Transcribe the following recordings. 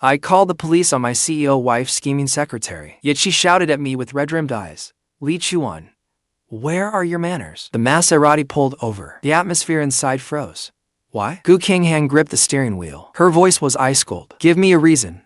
I called the police on my CEO wife's scheming secretary, yet she shouted at me with red-rimmed eyes, "Li Chuan, where are your manners?" The Maserati pulled over. The atmosphere inside froze. Why? Qinghan gripped the steering wheel. Her voice was ice-cold. "Give me a reason.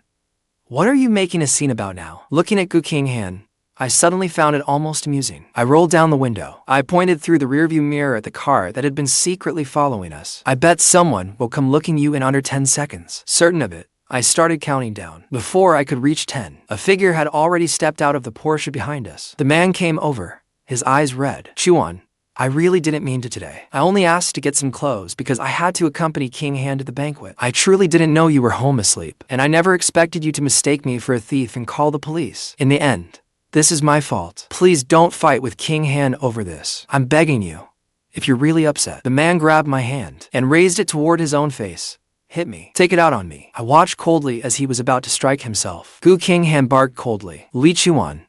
What are you making a scene about now?" Looking at Qinghan, I suddenly found it almost amusing. I rolled down the window. I pointed through the rearview mirror at the car that had been secretly following us. "I bet someone will come looking you in under 10 seconds. Certain of it, I started counting down. Before I could reach 10, a figure had already stepped out of the Porsche behind us. The man came over, his eyes red. "Chuan, I really didn't mean to today. I only asked to get some clothes because I had to accompany Qinghan to the banquet. I truly didn't know you were home asleep, and I never expected you to mistake me for a thief and call the police. In the end, this is my fault. Please don't fight with Qinghan over this. I'm begging you, if you're really upset." The man grabbed my hand and raised it toward his own face. "Hit me. Take it out on me." I watched coldly as he was about to strike himself. Qinghan barked coldly, "Li Chuan,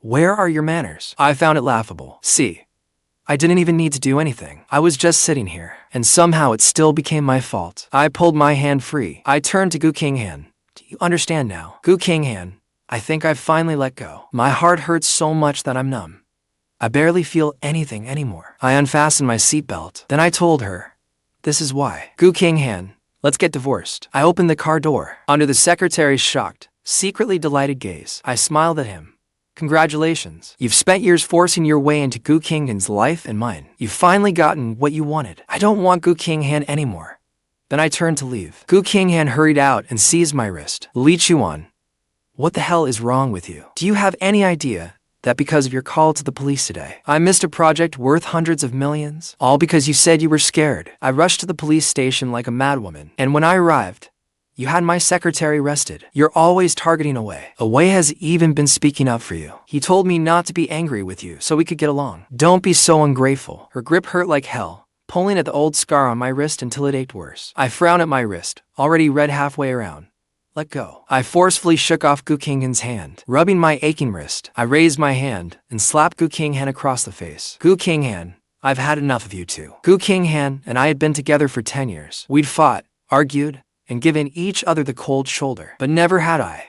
where are your manners?" I found it laughable. See, I didn't even need to do anything. I was just sitting here, and somehow it still became my fault. I pulled my hand free. I turned to Qinghan. "Do you understand now?" "Qinghan, I think I've finally let go. My heart hurts so much that I'm numb. I barely feel anything anymore." I unfastened my seatbelt. Then I told her, "This is why. Qinghan, let's get divorced." I opened the car door. Under the secretary's shocked, secretly delighted gaze, I smiled at him. "Congratulations. You've spent years forcing your way into Qinghan's life and mine. You've finally gotten what you wanted. I don't want Qinghan anymore." Then I turned to leave. Qinghan hurried out and seized my wrist. "Li Chuan, what the hell is wrong with you? Do you have any idea that because of your call to the police today, I missed a project worth hundreds of millions? All because you said you were scared." I rushed to the police station like a madwoman, and when I arrived, you had my secretary arrested. You're always targeting Away. Away has even been speaking up for you. He told me not to be angry with you so we could get along. Don't be so ungrateful. Her grip hurt like hell, pulling at the old scar on my wrist until it ached worse. I frowned at my wrist, already red halfway around. "Let go." I forcefully shook off Qinghan's hand. Rubbing my aching wrist, I raised my hand and slapped Qinghan across the face. "Qinghan, I've had enough of you two." Qinghan and I had been together for 10 years. We'd fought, argued, and given each other the cold shoulder. But never had I,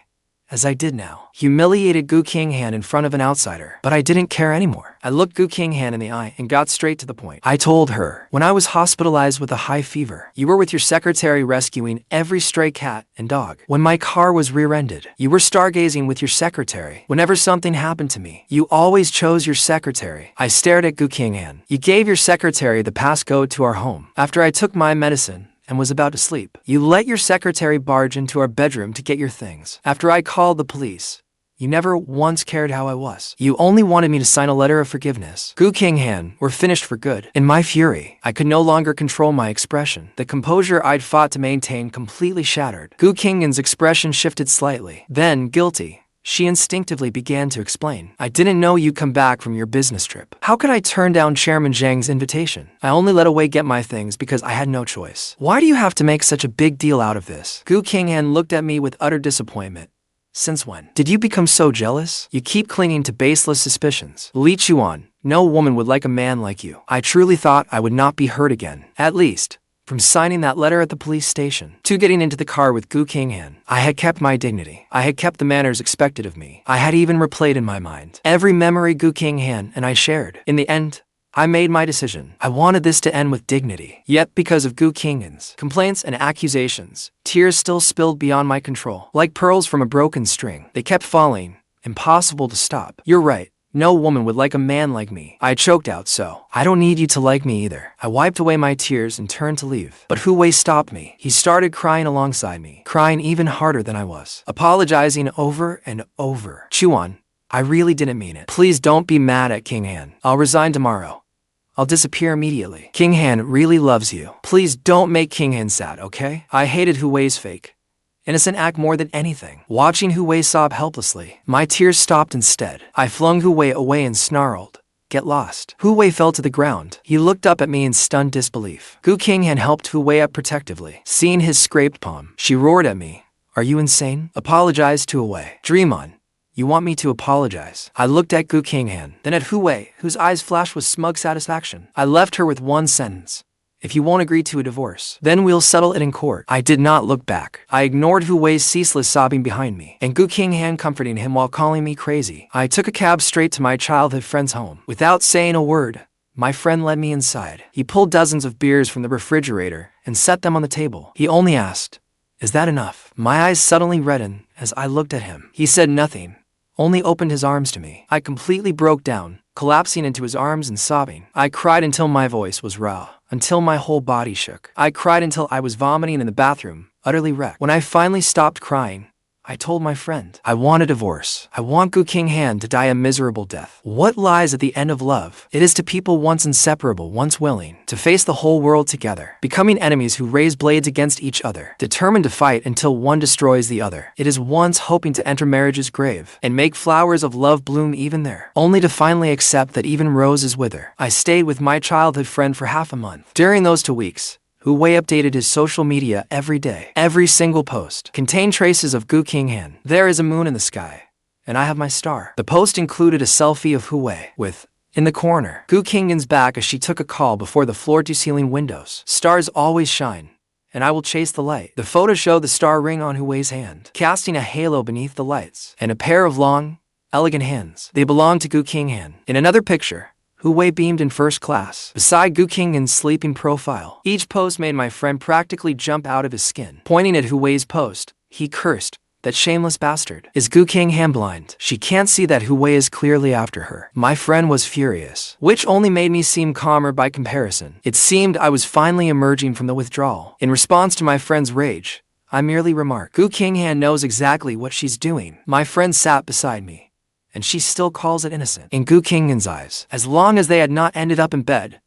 as I did now, humiliated Qinghan in front of an outsider. But I didn't care anymore. I looked Qinghan in the eye and got straight to the point. I told her, "When I was hospitalized with a high fever, you were with your secretary rescuing every stray cat and dog. When my car was rear-ended, you were stargazing with your secretary. Whenever something happened to me, you always chose your secretary." I stared at Qinghan. "You gave your secretary the passcode to our home. After I took my medicine and was about to sleep, you let your secretary barge into our bedroom to get your things. After I called the police, you never once cared how I was. You only wanted me to sign a letter of forgiveness." Qinghan, we're finished for good. In my fury, I could no longer control my expression. The composure I'd fought to maintain completely shattered. Qinghan's expression shifted slightly. Then, guilty, she instinctively began to explain. "I didn't know you'd come back from your business trip. How could I turn down Chairman Zhang's invitation? I only let Away get my things because I had no choice. Why do you have to make such a big deal out of this?" Qinghan looked at me with utter disappointment. "Since when did you become so jealous? You keep clinging to baseless suspicions. Li Chuan, no woman would like a man like you. I truly thought I would not be hurt again. At least, from signing that letter at the police station to getting into the car with Qinghan, I had kept my dignity. I had kept the manners expected of me. I had even replayed in my mind every memory Qinghan and I shared. In the end, I made my decision. I wanted this to end with dignity. Yet because of Qinghan's complaints and accusations, tears still spilled beyond my control. Like pearls from a broken string, they kept falling, impossible to stop. "You're right. No woman would like a man like me," I choked out. "So, I don't need you to like me either." I wiped away my tears and turned to leave. But Hu Wei stopped me. He started crying alongside me, crying even harder than I was, apologizing over and over. "Chuan, I really didn't mean it. Please don't be mad at Qinghan. I'll resign tomorrow. I'll disappear immediately. Qinghan really loves you. Please don't make Qinghan sad, okay?" I hated Hu Wei's fake, innocent act more than anything. Watching Hu Wei sob helplessly, my tears stopped instead. I flung Hu Wei away and snarled, "Get lost." Hu Wei fell to the ground. He looked up at me in stunned disbelief. Qinghan helped Hu Wei up protectively. Seeing his scraped palm, she roared at me, "Are you insane? Apologize to Hu Wei. Dream on. You want me to apologize?" I looked at Qinghan, then at Hu Wei, whose eyes flashed with smug satisfaction. I left her with one sentence. if you won't agree to a divorce, then we'll settle it in court. I did not look back. I ignored Hu Wei's ceaseless sobbing behind me, and Qinghan comforting him while calling me crazy. I took a cab straight to my childhood friend's home. Without saying a word, my friend led me inside. He pulled dozens of beers from the refrigerator and set them on the table. He only asked, "Is that enough?" My eyes suddenly reddened as I looked at him. He said nothing, only opened his arms to me. I completely broke down, collapsing into his arms and sobbing. I cried until my voice was raw, until my whole body shook. I cried until I was vomiting in the bathroom, utterly wrecked. When I finally stopped crying, I told my friend, I want a divorce. I want Qinghan to die a miserable death. What lies at the end of love? It is to people once inseparable, once willing, to face the whole world together, becoming enemies who raise blades against each other, determined to fight until one destroys the other. It is once hoping to enter marriage's grave, and make flowers of love bloom even there, only to finally accept that even roses wither. I stayed with my childhood friend for half a month. During those 2 weeks, Hu Wei updated his social media every day. Every single post contained traces of Qinghan. There is a moon in the sky, and I have my star. The post included a selfie of Hu Wei with, in the corner, Qinghan's back as she took a call before the floor-to-ceiling windows. Stars always shine, and I will chase the light. The photo showed the star ring on Hu Wei's hand, casting a halo beneath the lights, and a pair of long, elegant hands. They belonged to Qinghan. In another picture, Hu Wei beamed in first class, beside Qinghan's sleeping profile. Each post made my friend practically jump out of his skin. Pointing at Hu Wei's post, he cursed, "That shameless bastard. Is Qinghan blind? She can't see that Hu Wei is clearly after her." My friend was furious, which only made me seem calmer by comparison. It seemed I was finally emerging from the withdrawal. In response to my friend's rage, I merely remarked, "Qinghan knows exactly what she's doing." My friend sat beside me, and she still calls it innocent. In Qinghan's eyes, as long as they had not ended up in bed,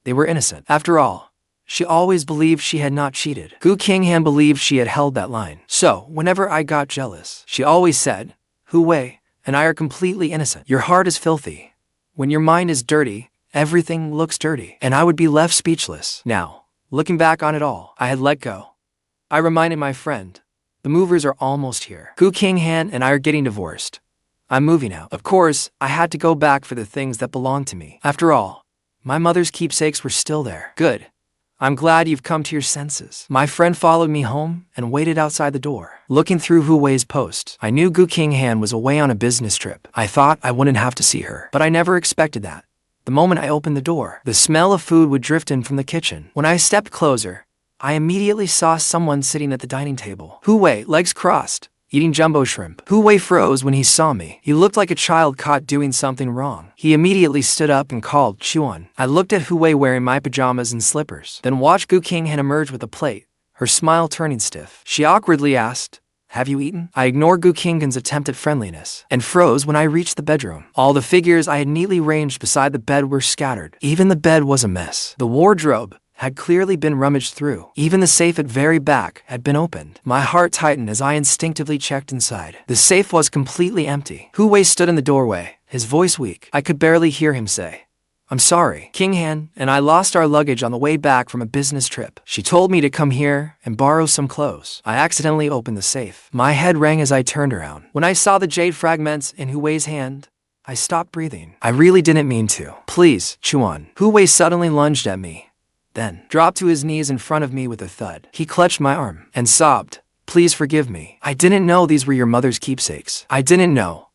they were innocent. After all, she always believed she had not cheated. Qinghan believed she had held that line. So, whenever I got jealous, she always said, "Hu Wei and I are completely innocent. Your heart is filthy. When your mind is dirty, everything looks dirty." And I would be left speechless. Now, looking back on it all, I had let go. I reminded my friend, the movers are almost here. Qinghan and I are getting divorced. I'm moving out. Of course, I had to go back for the things that belonged to me. After all, my mother's keepsakes were still there. Good. I'm glad you've come to your senses. My friend followed me home and waited outside the door. Looking through Hu Wei's post, I knew Qinghan was away on a business trip. I thought I wouldn't have to see her, but I never expected that. The moment I opened the door, the smell of food would drift in from the kitchen. When I stepped closer, I immediately saw someone sitting at the dining table. Hu Wei, legs crossed, eating jumbo shrimp. Hu Wei froze when he saw me. He looked like a child caught doing something wrong. He immediately stood up and called, "Chuan." I looked at Hu Wei wearing my pajamas and slippers, then watched Qinghan emerge with a plate, her smile turning stiff. She awkwardly asked, "Have you eaten?" I ignored Qinghan's attempt at friendliness, and froze when I reached the bedroom. All the figures I had neatly ranged beside the bed were scattered. Even the bed was a mess. The wardrobe had clearly been rummaged through. Even the safe at very back had been opened. My heart tightened as I instinctively checked inside. The safe was completely empty. Hu Wei stood in the doorway, his voice weak. I could barely hear him say, "I'm sorry. Qinghan and I lost our luggage on the way back from a business trip. She told me to come here and borrow some clothes." I accidentally opened the safe. My head rang as I turned around. When I saw the jade fragments in Hu Wei's hand, I stopped breathing. I really didn't mean to. "Please, Chuan." Hu Wei suddenly lunged at me, then dropped to his knees in front of me with a thud. He clutched my arm and sobbed, "Please forgive me. I didn't know these were your mother's keepsakes. I didn't know.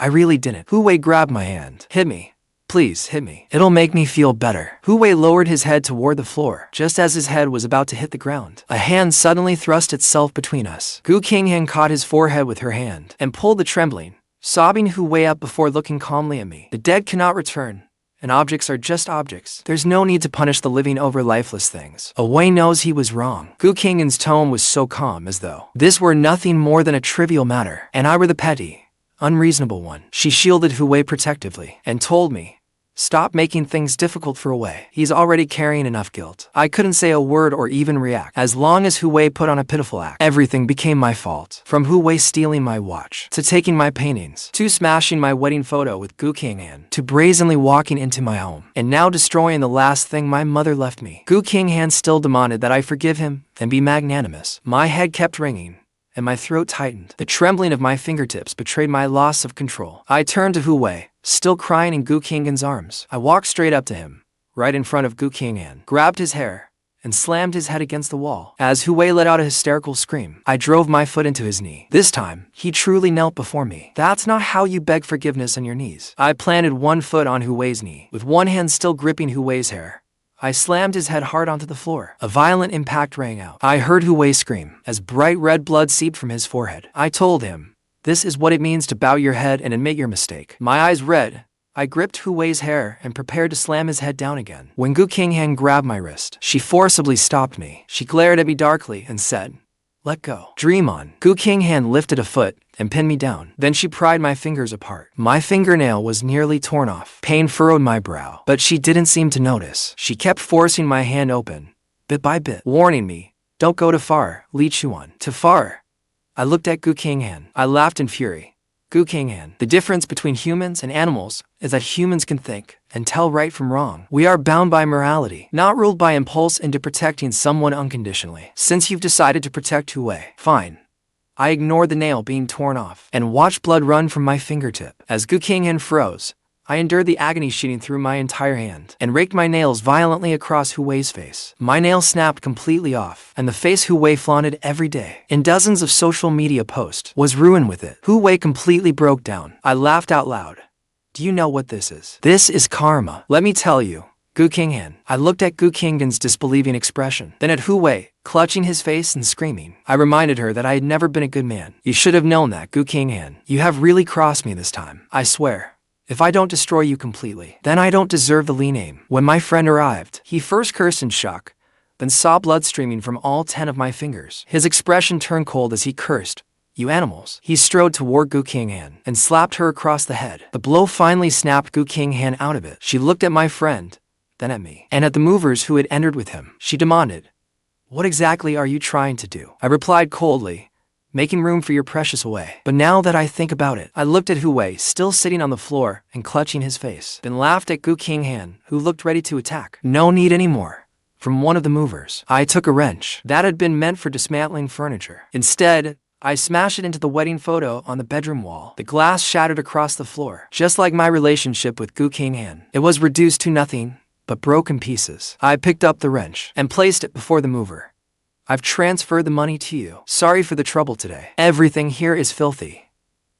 I really didn't." Hu Wei grabbed my hand. "Hit me. Please, hit me. It'll make me feel better." Hu Wei lowered his head toward the floor. Just as his head was about to hit the ground, a hand suddenly thrust itself between us. Qinghan caught his forehead with her hand and pulled the trembling, sobbing Hu Wei up before looking calmly at me. "The dead cannot return, and objects are just objects. There's no need to punish the living over lifeless things." Hu Wei knows he was wrong. Qinghan's tone was so calm, as though this were nothing more than a trivial matter, and I were the petty, unreasonable one. She shielded Hu Wei protectively and told me, "Stop making things difficult for Hu Wei. He's already carrying enough guilt." I couldn't say a word or even react. As long as Hu Wei put on a pitiful act, everything became my fault. From Hu Wei stealing my watch, to taking my paintings, to smashing my wedding photo with Qinghan, to brazenly walking into my home, and now destroying the last thing my mother left me. Qinghan still demanded that I forgive him and be magnanimous. My head kept ringing, and my throat tightened. The trembling of my fingertips betrayed my loss of control. I turned to Hu Wei, still crying in Qinghan's arms. I walked straight up to him, right in front of Qinghan, grabbed his hair, and slammed his head against the wall. As Hu Wei let out a hysterical scream, I drove my foot into his knee. This time, he truly knelt before me. That's not how you beg forgiveness on your knees. I planted one foot on Hu Wei's knee, with one hand still gripping Hu Wei's hair. I slammed his head hard onto the floor. A violent impact rang out. I heard Hu Wei scream, as bright red blood seeped from his forehead. I told him, this is what it means to bow your head and admit your mistake. My eyes red, I gripped Hu Wei's hair and prepared to slam his head down again. When Gu Qinghan grabbed my wrist, she forcibly stopped me. She glared at me darkly and said, let go. Dream on. Gu Qinghan lifted a foot and pinned me down. Then she pried my fingers apart. My fingernail was nearly torn off. Pain furrowed my brow, but she didn't seem to notice. She kept forcing my hand open, bit by bit, warning me, don't go too far, Li Chuan. Too far? I looked at Gu Qinghan. I laughed in fury. Gu Qinghan, the difference between humans and animals is that humans can think and tell right from wrong. We are bound by morality, not ruled by impulse into protecting someone unconditionally. Since you've decided to protect Hu Wei, fine. I ignored the nail being torn off and watched blood run from my fingertip. As Gu Qinghan froze, I endured the agony shooting through my entire hand and raked my nails violently across Hu Wei's face. My nail snapped completely off, and the face Hu Wei flaunted every day in dozens of social media posts was ruined with it. Hu Wei completely broke down. I laughed out loud. Do you know what this is? This is karma. Let me tell you, Gu Qinghan. I looked at Gu Qinghan's disbelieving expression, then at Hu Wei, clutching his face and screaming. I reminded her that I had never been a good man. You should have known that, Gu Qinghan. You have really crossed me this time. I swear. If I don't destroy you completely, then I don't deserve the Li name. When my friend arrived, he first cursed in shock, then saw blood streaming from all 10 of my fingers. His expression turned cold as he cursed, you animals. He strode toward Gu Qinghan and slapped her across the head. The blow finally snapped Gu Qinghan out of it. She looked at my friend, then at me, and at the movers who had entered with him. She demanded, what exactly are you trying to do? I replied coldly, making room for your precious Wei. But now that I think about it, I looked at Hu Wei, still sitting on the floor and clutching his face, then laughed at Gu Qinghan, who looked ready to attack. No need anymore. From one of the movers, I took a wrench that had been meant for dismantling furniture. Instead, I smashed it into the wedding photo on the bedroom wall. The glass shattered across the floor. Just like my relationship with Gu Qinghan, it was reduced to nothing but broken pieces. I picked up the wrench and placed it before the mover. I've transferred the money to you. Sorry for the trouble today. Everything here is filthy.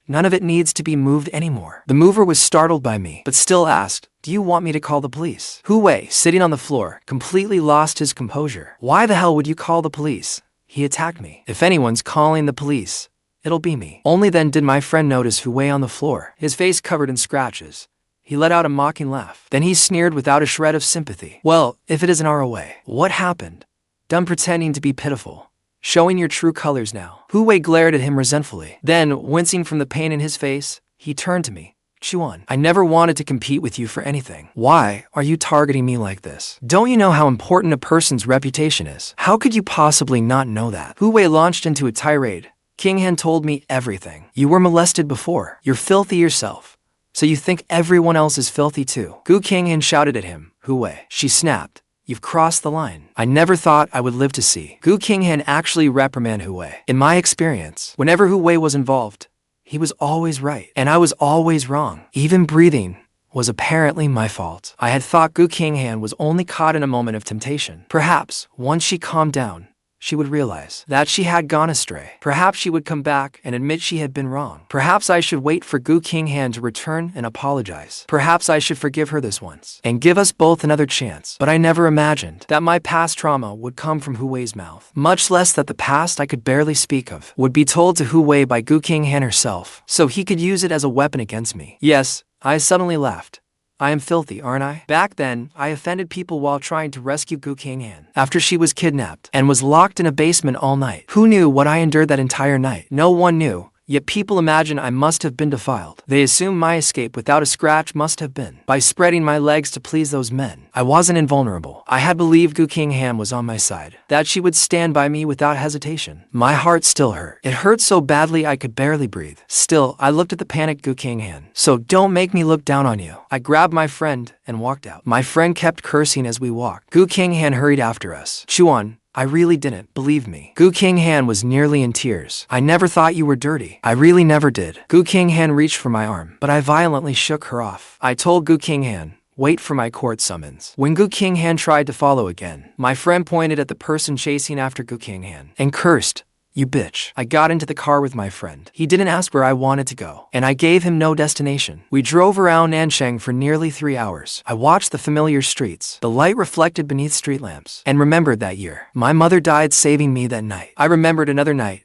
None of it needs to be moved anymore. The mover was startled by me, but still asked, do you want me to call the police? Hu Wei, sitting on the floor, completely lost his composure. Why the hell would you call the police? He attacked me. If anyone's calling the police, it'll be me. Only then did my friend notice Hu Wei on the floor, his face covered in scratches. He let out a mocking laugh. Then he sneered without a shred of sympathy. Well, if it isn't our way, what happened? Done pretending to be pitiful. Showing your true colors now. Hu Wei glared at him resentfully. Then, wincing from the pain in his face, he turned to me. Chuan, I never wanted to compete with you for anything. Why are you targeting me like this? Don't you know how important a person's reputation is? How could you possibly not know that? Hu Wei launched into a tirade. Qinghan told me everything. You were molested before. You're filthy yourself. So you think everyone else is filthy too? Gu Qinghan shouted at him. Hu Wei. She snapped. You've crossed the line. I never thought I would live to see. Gu Qinghan actually reprimanded Hu Wei. In my experience, whenever Hu Wei was involved, he was always right, and I was always wrong. Even breathing was apparently my fault. I had thought Gu Qinghan was only caught in a moment of temptation. Perhaps, once she calmed down, she would realize that she had gone astray. Perhaps she would come back and admit she had been wrong. Perhaps I should wait for Gu Qinghan to return and apologize. Perhaps I should forgive her this once and give us both another chance. But I never imagined that my past trauma would come from Hu Wei's mouth. Much less that the past I could barely speak of would be told to Hu Wei by Gu Qinghan herself, so he could use it as a weapon against me. Yes, I suddenly laughed. I am filthy, aren't I? Back then, I offended people while trying to rescue Gu Qinghan after she was kidnapped and was locked in a basement all night. Who knew what I endured that entire night? No one knew. Yet people imagine I must have been defiled. They assume my escape without a scratch must have been by spreading my legs to please those men. I wasn't invulnerable. I had believed Gu Qinghan was on my side, that she would stand by me without hesitation. My heart still hurt. It hurt so badly I could barely breathe. Still, I looked at the panicked Gu Qinghan. So don't make me look down on you. I grabbed my friend and walked out. My friend kept cursing as we walked. Gu Qinghan hurried after us. Chuan, I really didn't, believe me. Gu Qinghan was nearly in tears. I never thought you were dirty. I really never did. Gu Qinghan reached for my arm, but I violently shook her off. I told Gu Qinghan, Wait for my court summons. When Gu Qinghan tried to follow again, my friend pointed at the person chasing after Gu Qinghan and cursed, "You bitch." I got into the car with my friend. He didn't ask where I wanted to go, and I gave him no destination. We drove around Nanchang for nearly 3 hours. I watched the familiar streets, the light reflected beneath street lamps, and remembered that year. My mother died saving me that night. I remembered another night,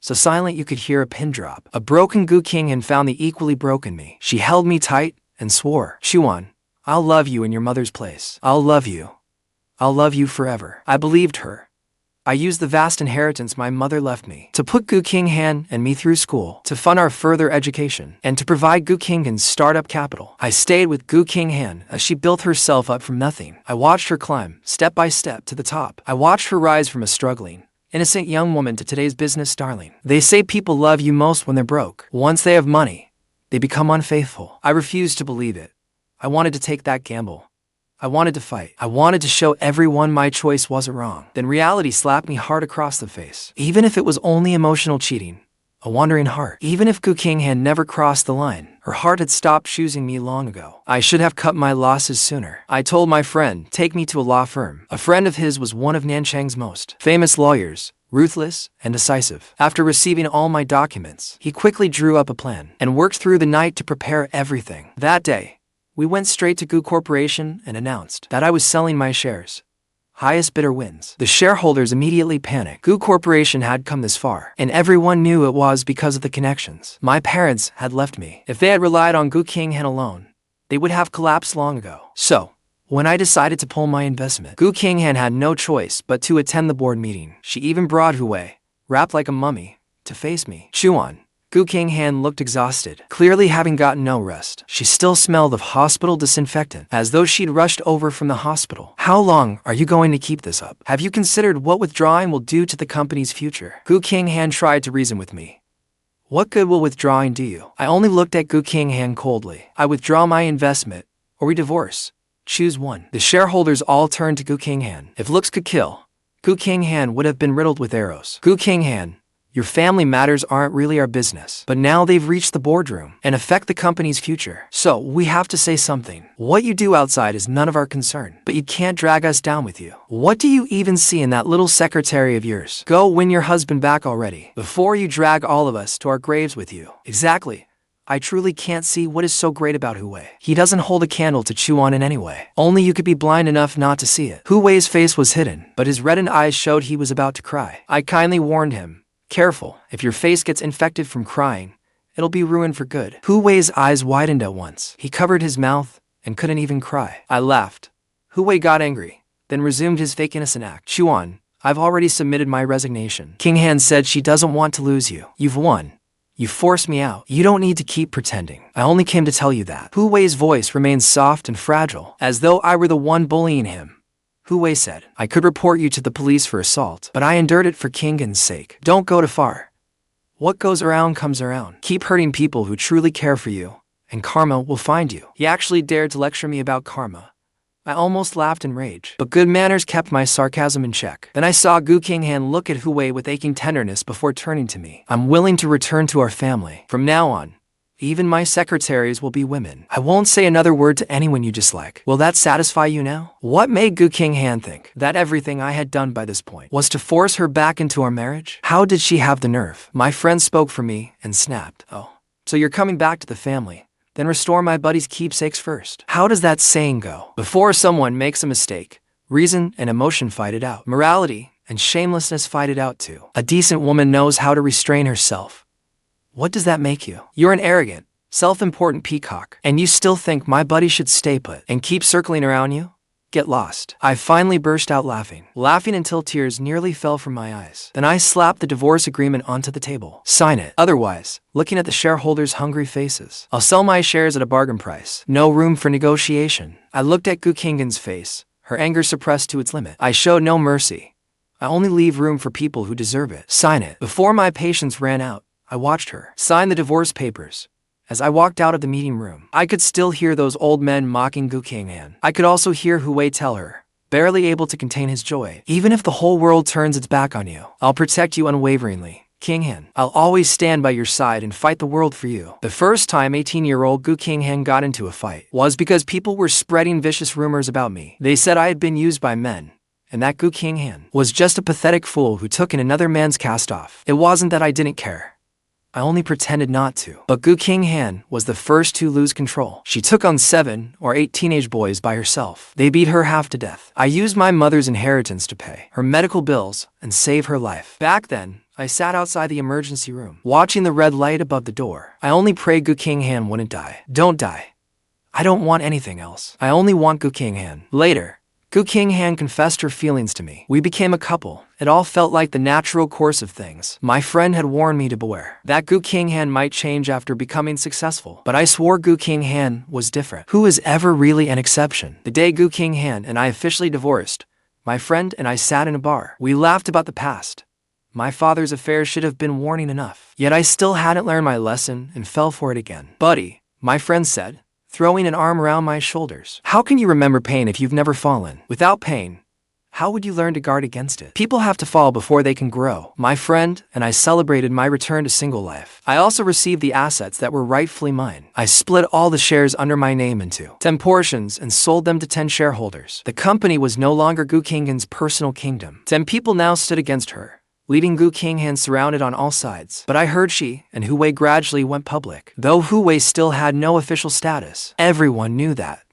so silent you could hear a pin drop. A broken Gu Qinghan found the equally broken me. She held me tight and swore, "Chuan, I'll love you in your mother's place. I'll love you. I'll love you forever." I believed her. I used the vast inheritance my mother left me to put Gu Qinghan and me through school, to fund our further education, and to provide Gu Qinghan's startup capital. I stayed with Gu Qinghan as she built herself up from nothing. I watched her climb, step by step, to the top. I watched her rise from a struggling, innocent young woman to today's business darling. They say people love you most when they're broke. Once they have money, they become unfaithful. I refused to believe it. I wanted to take that gamble. I wanted to fight. I wanted to show everyone my choice wasn't wrong. Then reality slapped me hard across the face. Even if it was only emotional cheating, a wandering heart. Even if Gu Qinghan never crossed the line, her heart had stopped choosing me long ago. I should have cut my losses sooner. I told my friend, take me to a law firm. A friend of his was one of Nanchang's most famous lawyers, ruthless and decisive. After receiving all my documents, he quickly drew up a plan and worked through the night to prepare everything. That day, we went straight to Gu Corporation and announced that I was selling my shares. Highest bidder wins. The shareholders immediately panicked. Gu Corporation had come this far, and everyone knew it was because of the connections. My parents had left me. If they had relied on Gu Qinghan alone, they would have collapsed long ago. So, when I decided to pull my investment, Gu Qinghan had no choice but to attend the board meeting. She even brought Hu Wei, wrapped like a mummy, to face me. Chuan. Gu Qinghan looked exhausted, clearly having gotten no rest. She still smelled of hospital disinfectant, as though she'd rushed over from the hospital. How long are you going to keep this up? Have you considered what withdrawing will do to the company's future? Gu Qinghan tried to reason with me. What good will withdrawing do you? I only looked at Gu Qinghan coldly. I withdraw my investment, or we divorce. Choose one. The shareholders all turned to Gu Qinghan. If looks could kill, Gu Qinghan would have been riddled with arrows. Gu Qinghan, your family matters aren't really our business, but now they've reached the boardroom and affect the company's future. So we have to say something. What you do outside is none of our concern, but you can't drag us down with you. What do you even see in that little secretary of yours? Go win your husband back already, before you drag all of us to our graves with you. Exactly. I truly can't see what is so great about Hu Wei. He doesn't hold a candle to chew on in any way. Only you could be blind enough not to see it. Hu Wei's face was hidden, but his reddened eyes showed he was about to cry. I kindly warned him. Careful, if your face gets infected from crying, it'll be ruined for good. Hu Wei's eyes widened at once. He covered his mouth and couldn't even cry. I laughed. Hu Wei got angry, then resumed his fake innocent act. Chuan, I've already submitted my resignation. Qinghan said she doesn't want to lose you. You've won. You forced me out. You don't need to keep pretending. I only came to tell you that. Hu Wei's voice remained soft and fragile, as though I were the one bullying him. Hu Wei said, I could report you to the police for assault, but I endured it for Qinghan's sake. Don't go too far. What goes around comes around. Keep hurting people who truly care for you, and karma will find you. He actually dared to lecture me about karma. I almost laughed in rage, but good manners kept my sarcasm in check. Then I saw Gu Qinghan look at Hu Wei with aching tenderness before turning to me. I'm willing to return to our family. From now on, even my secretaries will be women. I won't say another word to anyone you dislike. Will that satisfy you now? What made Gu Qinghan think that everything I had done by this point was to force her back into our marriage? How did she have the nerve? My friend spoke for me and snapped. Oh, so you're coming back to the family? Then restore my buddy's keepsakes first. How does that saying go? Before someone makes a mistake, reason and emotion fight it out. Morality and shamelessness fight it out too. A decent woman knows how to restrain herself. What does that make you? You're an arrogant, self-important peacock, and you still think my buddy should stay put and keep circling around you? Get lost. I finally burst out laughing until tears nearly fell from my eyes. Then I slapped the divorce agreement onto the table. Sign it. Otherwise, looking at the shareholders' hungry faces, I'll sell my shares at a bargain price. No room for negotiation. I looked at Gu Qinghan's face, her anger suppressed to its limit. I showed no mercy. I only leave room for people who deserve it. Sign it. Before my patience ran out, I watched her sign the divorce papers. As I walked out of the meeting room, I could still hear those old men mocking Gu Qinghan. I could also hear Hu Wei tell her, barely able to contain his joy, even if the whole world turns its back on you, I'll protect you unwaveringly. Qinghan, I'll always stand by your side and fight the world for you. The first time 18-year-old Qinghan got into a fight was because people were spreading vicious rumors about me. They said I had been used by men, and that Qinghan was just a pathetic fool who took in another man's cast-off. It wasn't that I didn't care. I only pretended not to. But Qinghan was the first to lose control. She took on 7 or 8 teenage boys by herself. They beat her half to death. I used my mother's inheritance to pay her medical bills and save her life. Back then, I sat outside the emergency room, watching the red light above the door. I only prayed Qinghan wouldn't die. Don't die. I don't want anything else. I only want Qinghan. Later, Qinghan confessed her feelings to me. We became a couple. It all felt like the natural course of things. My friend had warned me to beware. That Qinghan might change after becoming successful. But I swore Qinghan was different. Who is ever really an exception? The day Qinghan and I officially divorced, my friend and I sat in a bar. We laughed about the past. My father's affair should have been warning enough. Yet I still hadn't learned my lesson and fell for it again. Buddy, my friend said, throwing an arm around my shoulders. How can you remember pain if you've never fallen? Without pain, how would you learn to guard against it? People have to fall before they can grow. My friend and I celebrated my return to single life. I also received the assets that were rightfully mine. I split all the shares under my name into 10 portions and sold them to 10 shareholders. The company was no longer Qinghan's personal kingdom. 10 people now stood against her, leaving Qinghan surrounded on all sides. But I heard she and Hu Wei gradually went public. Though Hu Wei still had no official status, everyone knew that.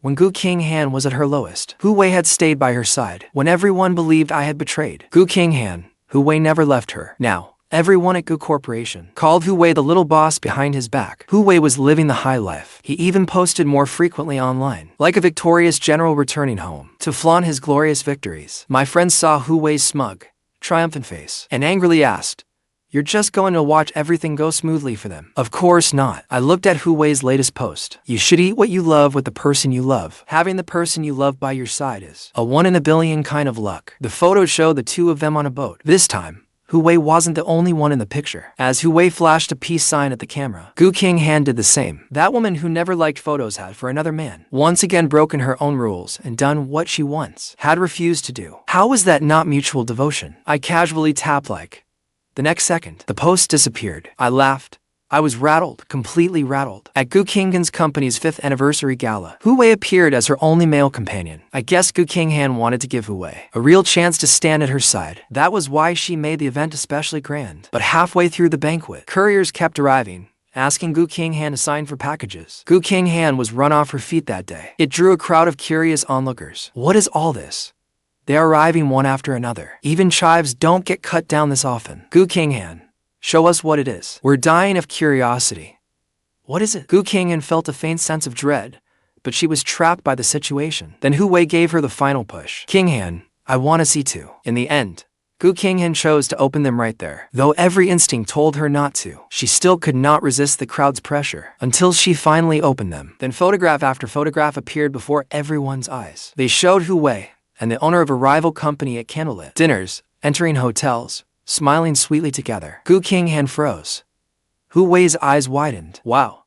When Qinghan was at her lowest, Hu Wei had stayed by her side. When everyone believed I had betrayed Qinghan, Hu Wei never left her. Now, everyone at Gu Corporation called Hu Wei the little boss behind his back. Hu Wei was living the high life. He even posted more frequently online, like a victorious general returning home, to flaunt his glorious victories. My friends saw Hu Wei's smug, triumphant face, and angrily asked, "You're just going to watch everything go smoothly for them?" Of course not. I looked at Hu Wei's latest post. You should eat what you love with the person you love. Having the person you love by your side is a 1 in a billion kind of luck. The photo showed the two of them on a boat. This time, Hu Wei wasn't the only one in the picture. As Hu Wei flashed a peace sign at the camera, Qinghan did the same. That woman who never liked photos had, for another man, once again broken her own rules and done what she once had refused to do. How was that not mutual devotion? I casually tapped like. The next second, the post disappeared. I laughed. I was rattled, completely rattled. At Qinghan's company's 5th anniversary gala, Hu Wei appeared as her only male companion. I guess Qinghan wanted to give Hu Wei a real chance to stand at her side. That was why she made the event especially grand. But halfway through the banquet, couriers kept arriving, asking Qinghan to sign for packages. Qinghan was run off her feet that day. It drew a crowd of curious onlookers. What is all this? They are arriving one after another. Even chives don't get cut down this often. Qinghan, show us what it is. We're dying of curiosity. What is it? Qinghan felt a faint sense of dread, but she was trapped by the situation. Then Hu Wei gave her the final push. Qinghan, I want to see too. In the end, Qinghan chose to open them right there. Though every instinct told her not to, she still could not resist the crowd's pressure until she finally opened them. Then photograph after photograph appeared before everyone's eyes. They showed Hu Wei and the owner of a rival company at candlelit dinners, entering hotels, smiling sweetly together. Qinghan froze. Hu Wei's eyes widened. Wow.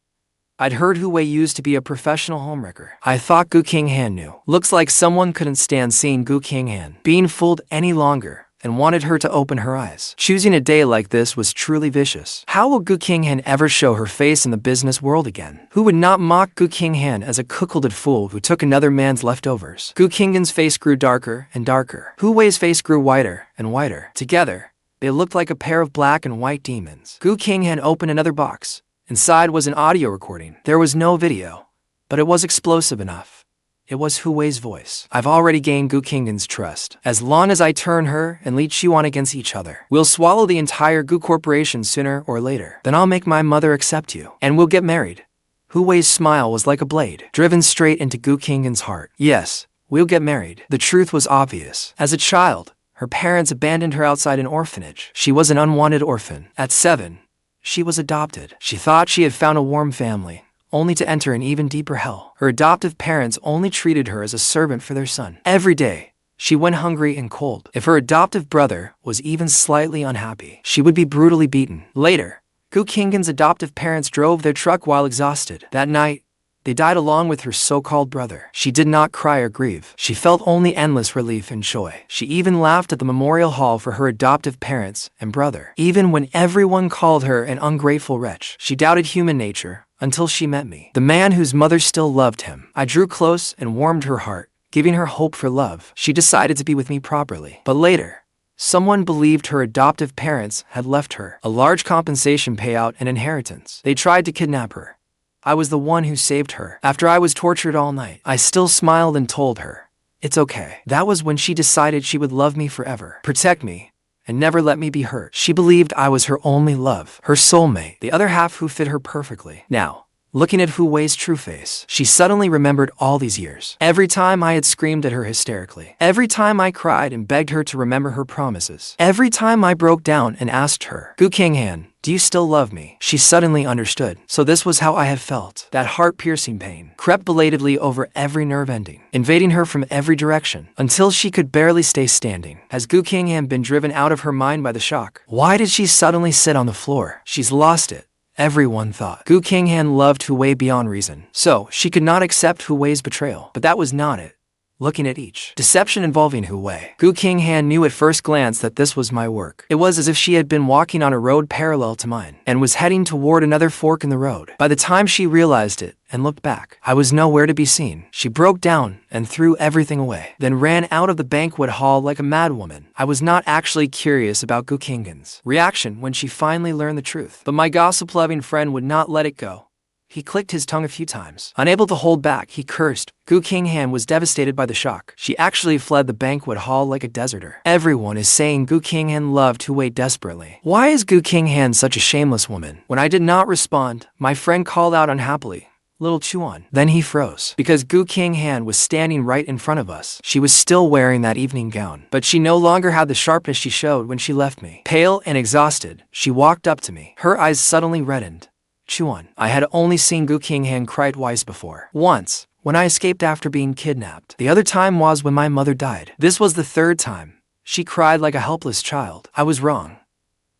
I'd heard Hu Wei used to be a professional homewrecker. I thought Qinghan knew. Looks like someone couldn't stand seeing Qinghan being fooled any longer and wanted her to open her eyes. Choosing a day like this was truly vicious. How will Qinghan ever show her face in the business world again? Who would not mock Qinghan as a cuckolded fool who took another man's leftovers? Qinghan's face grew darker and darker. Hu Wei's face grew whiter and whiter. Together, they looked like a pair of black and white demons. Qinghan opened another box. Inside was an audio recording. There was no video, but it was explosive enough. It was Hu Wei's voice. I've already gained Qinghan's trust. As long as I turn her and Li Chuan against each other, we'll swallow the entire Gu Corporation sooner or later. Then I'll make my mother accept you, and we'll get married. Hu Wei's smile was like a blade, driven straight into Qinghan's heart. Yes, we'll get married. The truth was obvious. As a child, her parents abandoned her outside an orphanage. She was an unwanted orphan. At 7, she was adopted. She thought she had found a warm family, only to enter an even deeper hell. Her adoptive parents only treated her as a servant for their son. Every day, she went hungry and cold. If her adoptive brother was even slightly unhappy, she would be brutally beaten. Later, Qinghan's adoptive parents drove their truck while exhausted. That night, They died along with her so-called brother. She did not cry or grieve. She felt only endless relief and joy. She even laughed at the memorial hall for her adoptive parents and brother. Even when everyone called her an ungrateful wretch, she doubted human nature until she met me, the man whose mother still loved him. I drew close and warmed her heart, giving her hope for love. She decided to be with me properly. But later, someone believed her adoptive parents had left her a large compensation payout and inheritance. They tried to kidnap her. I was the one who saved her. After I was tortured all night, I still smiled and told her, "It's okay." That was when she decided she would love me forever, protect me, and never let me be hurt. She believed I was her only love, her soulmate, the other half who fit her perfectly. Now, looking at Hu Wei's true face, she suddenly remembered all these years. Every time I had screamed at her hysterically. Every time I cried and begged her to remember her promises. Every time I broke down and asked her, "Qinghan, do you still love me?" She suddenly understood. So this was how I had felt. That heart-piercing pain crept belatedly over every nerve ending, invading her from every direction, until she could barely stay standing. Has Qinghan been driven out of her mind by the shock? Why did she suddenly sit on the floor? She's lost it. Everyone thought Qinghan loved Hu Wei beyond reason, so she could not accept Hu Wei's betrayal. But that was not it. Looking at each deception involving Hu Wei, Qinghan knew at first glance that this was my work. It was as if she had been walking on a road parallel to mine, and was heading toward another fork in the road. By the time she realized it and looked back, I was nowhere to be seen. She broke down and threw everything away, then ran out of the banquet hall like a madwoman. I was not actually curious about Qinghan's reaction when she finally learned the truth, but my gossip-loving friend would not let it go. He clicked his tongue a few times. Unable to hold back, he cursed. Qinghan was devastated by the shock. She actually fled the banquet hall like a deserter. Everyone is saying Qinghan loved Hu Wei desperately. Why is Qinghan such a shameless woman? When I did not respond, my friend called out unhappily, "Little Chuan." Then he froze, because Qinghan was standing right in front of us. She was still wearing that evening gown, but she no longer had the sharpness she showed when she left me. Pale and exhausted, she walked up to me. Her eyes suddenly reddened. Chuan. I had only seen Qinghan cry twice before. Once, when I escaped after being kidnapped. The other time was when my mother died. This was the third time. She cried like a helpless child. I was wrong.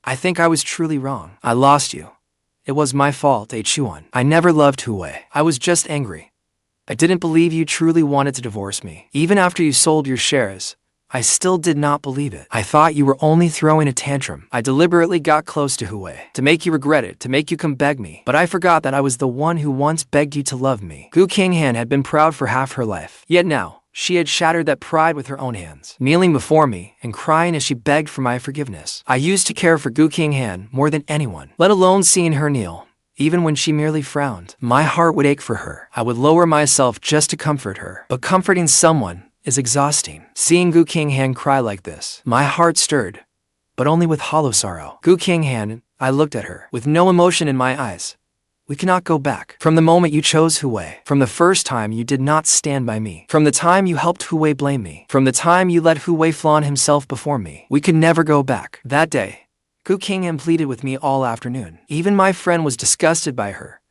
I think I was truly wrong. I lost you. It was my fault, Chuan. I never loved Hu Wei. I was just angry. I didn't believe you truly wanted to divorce me. Even after you sold your shares, I still did not believe it. I thought you were only throwing a tantrum. I deliberately got close to Hu Wei, to make you regret it, to make you come beg me. But I forgot that I was the one who once begged you to love me. Qinghan had been proud for half her life. Yet now, she had shattered that pride with her own hands, kneeling before me and crying as she begged for my forgiveness. I used to care for Qinghan more than anyone, let alone seeing her kneel. Even when she merely frowned, my heart would ache for her. I would lower myself just to comfort her. But comforting someone is exhausting. Seeing Qinghan cry like this, my heart stirred, but only with hollow sorrow. Qinghan, I looked at her, with no emotion in my eyes. We cannot go back. From the moment you chose Hu Wei, from the first time you did not stand by me, from the time you helped Hu Wei blame me, from the time you let Hu Wei flaunt himself before me, we could never go back. That day, Qinghan pleaded with me all afternoon. Even my friend was disgusted by her,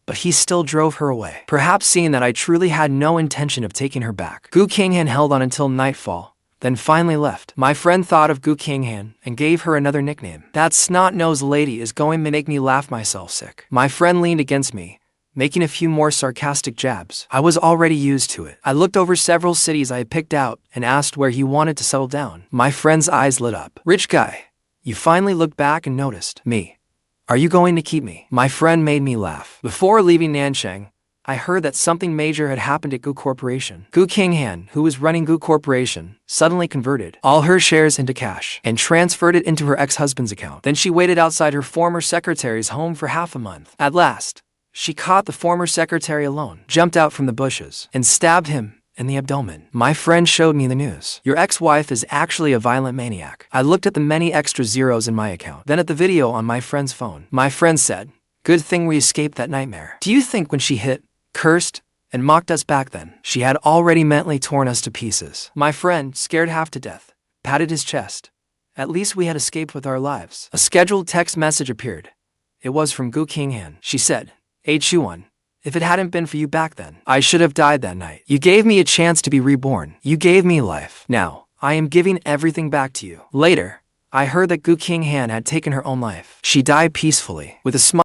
but he still drove her away, perhaps seeing that I truly had no intention of taking her back. Qinghan held on until nightfall, then finally left. My friend thought of Qinghan and gave her another nickname. That snot-nosed lady is going to make me laugh myself sick. My friend leaned against me, making a few more sarcastic jabs. I was already used to it. I looked over several cities I had picked out and asked where he wanted to settle down. My friend's eyes lit up. "Rich guy, you finally looked back and noticed me. Are you going to keep me?" My friend made me laugh. Before leaving Nanchang, I heard that something major had happened at Gu Corporation. Qinghan, who was running Gu Corporation, suddenly converted all her shares into cash and transferred it into her ex-husband's account. Then she waited outside her former secretary's home for half a month. At last, she caught the former secretary alone, jumped out from the bushes, and stabbed him in the abdomen. My friend showed me the news. Your ex-wife is actually a violent maniac. I looked at the many extra zeros in my account, then at the video on my friend's phone. My friend said, "Good thing we escaped that nightmare." Do you think when she hit, cursed, and mocked us back then, she had already mentally torn us to pieces? My friend, scared half to death, patted his chest. At least we had escaped with our lives. A scheduled text message appeared. It was from Qinghan. She said, Chuan, if it hadn't been for you back then, I should have died that night. You gave me a chance to be reborn. You gave me life. Now, I am giving everything back to you. Later, I heard that Qinghan had taken her own life. She died peacefully, with a smile